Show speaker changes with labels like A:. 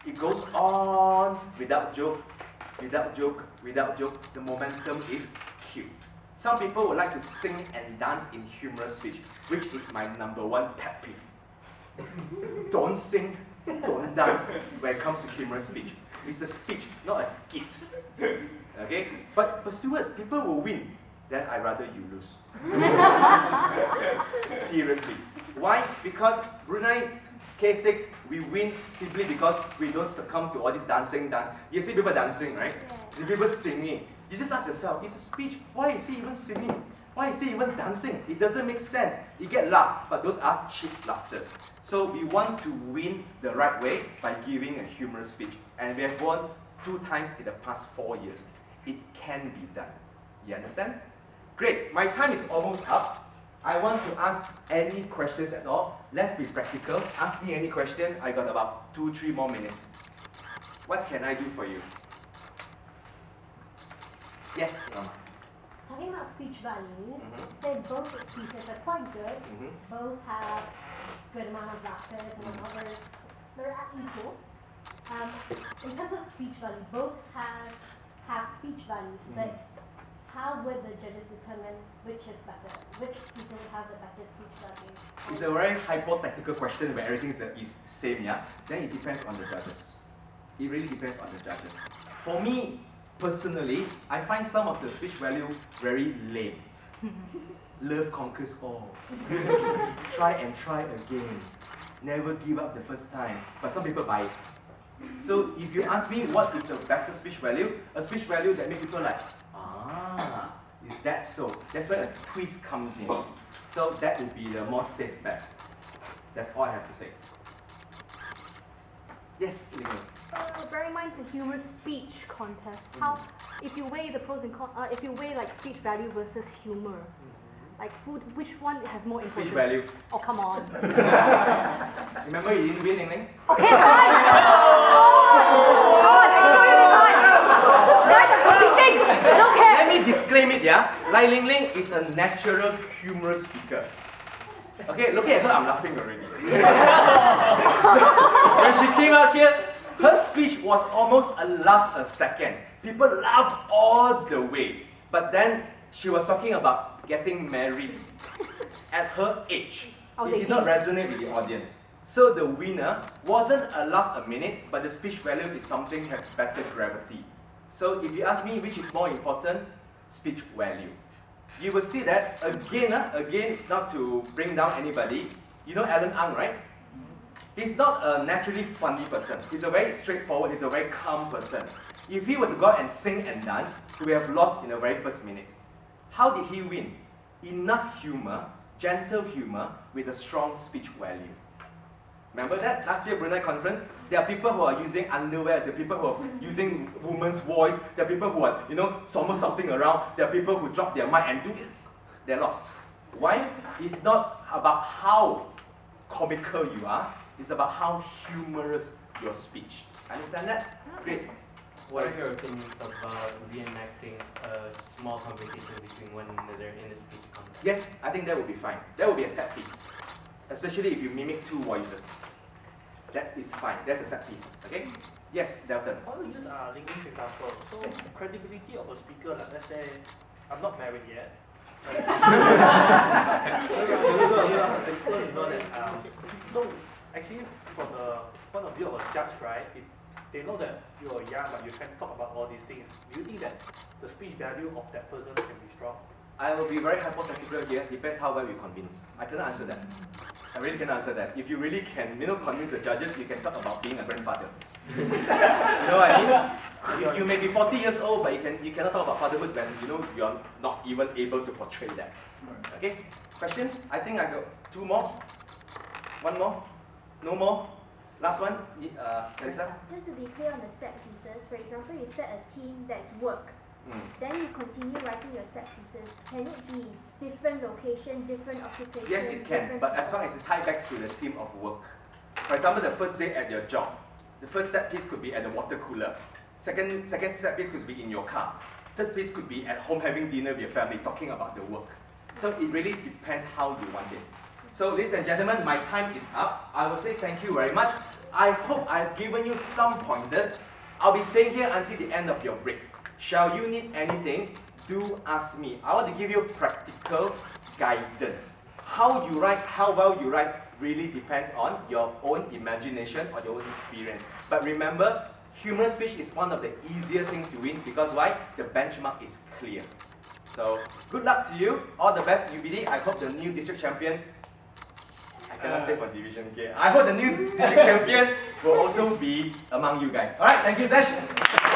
A: It goes on without joke, without joke, without joke. The momentum is cute. Some people would like to sing and dance in humorous speech, which is my #1 pet peeve. Don't sing, don't dance when it comes to humorous speech. It's a speech, not a skit. Okay? But Stuart, people will win. Then I'd rather you lose. Seriously. Why? Because Brunei K6, we win simply because we don't succumb to all this dancing. You see people dancing, right? You see people singing. You just ask yourself, it's a speech. Why is he even singing? Why is he even dancing? It doesn't make sense. You get laughed, but those are cheap laughters. So we want to win the right way by giving a humorous speech. And we have won 2 times in the past 4 years. It can be done. You understand? Great. My time is almost up. I want to ask any questions at all. Let's be practical. Ask me any question. I got about 2-3 more minutes. What can I do for you? Yes, Mama.
B: Talking about speech values, say both the speeches are quite good, both have good amount of laughters and others, they're equal. In terms of speech value, both have speech values, but how would the judges determine which is better? Which speaker would have the better speech value?
A: It's a very hypothetical question where everything is same, yeah? Then it depends on the judges. It really depends on the judges. For me, personally, I find some of the speech value very lame. Love conquers all. Try and try again. Never give up the first time. But some people buy it. So if you ask me what is a better speech value, a speech value that makes people like, ah, is that so? That's where a twist comes in. So that would be the more safe bet. That's all I have to say. Yes, Lina.
C: Bear in mind it's a humorous speech contest. How, if you weigh the pros and cons, if you weigh like speech value versus humor, like which one has more importance?
A: Speech value.
C: Oh, come on.
A: Remember you didn't win anything?
C: Okay, fine. God, I saw you this time. Guys, I'm competing. I don't care.
A: Let me disclaim it, yeah? Lai Ling Ling is a natural humorous speaker. Okay, looking at her, I'm laughing already. When she came out here, her speech was almost a laugh a second. People laughed all the way. But then she was talking about getting married at her age. It did not resonate with the audience. So the winner wasn't a laugh a minute, but the speech value is something have better gravity. So if you ask me which is more important, speech value. You will see that again, not to bring down anybody, you know Alan Ang, right? He's not a naturally funny person. He's a very straightforward, he's a very calm person. If he were to go out and sing and dance, he would have lost in the very first minute. How did he win? Enough humor, gentle humor, with a strong speech value. Remember that? Last year, Brunei conference, there are people who are using underwear, there are people who are using woman's voice, there are people who are, somersaulting around, there are people who drop their mic and do it. They're lost. Why? It's not about how comical you are, it's about how humorous your speech. Understand that? Great.
D: What are your opinions about reenacting a small conversation between one another in a speech contest?
A: Yes, I think that would be fine. That would be a set piece. Especially if you mimic 2 voices. That is fine. That's a set piece. Okay? Yes, Delton.
E: I want to use Lincoln's example. So, credibility of a speaker, like let's say, I'm not married yet. So, actually, from the point of view of a judge, right, if they know that you are young but you can talk about all these things, do you think that the speech value of that person can be strong?
A: I will be very hypothetical here. Depends how well you convince. I cannot answer that. I really cannot answer that. If you really can, convince the judges, you can talk about being a grandfather. You know what I mean? You may be 40 years old, but you cannot talk about fatherhood when you're not even able to portray that. Okay? Questions? I think I got 2 more. 1 more? No more? Last one? Teresa?
F: Just to be clear on the set pieces, for example, you set a theme that's work. Then you continue writing your set pieces. Can it be different location, different occupation?
A: Yes, it can, but as long as it ties back to the theme of work. For example, the first day at your job. The first set piece could be at the water cooler. Second set piece could be in your car. Third piece could be at home having dinner with your family, talking about the work. So it really depends how you want it. So ladies and gentlemen, my time is up. I will say thank you very much. I hope I've given you some pointers. I'll be staying here until the end of your break. Shall you need anything, do ask me. I want to give you practical guidance. How you write, how well you write really depends on your own imagination or your own experience. But remember, humorous speech is one of the easier things to win because why? The benchmark is clear. So, good luck to you. All the best, UBD. I hope the new district champion, I cannot say for division, okay? I hope the new district champion will also be among you guys. Alright, thank you, Sesh.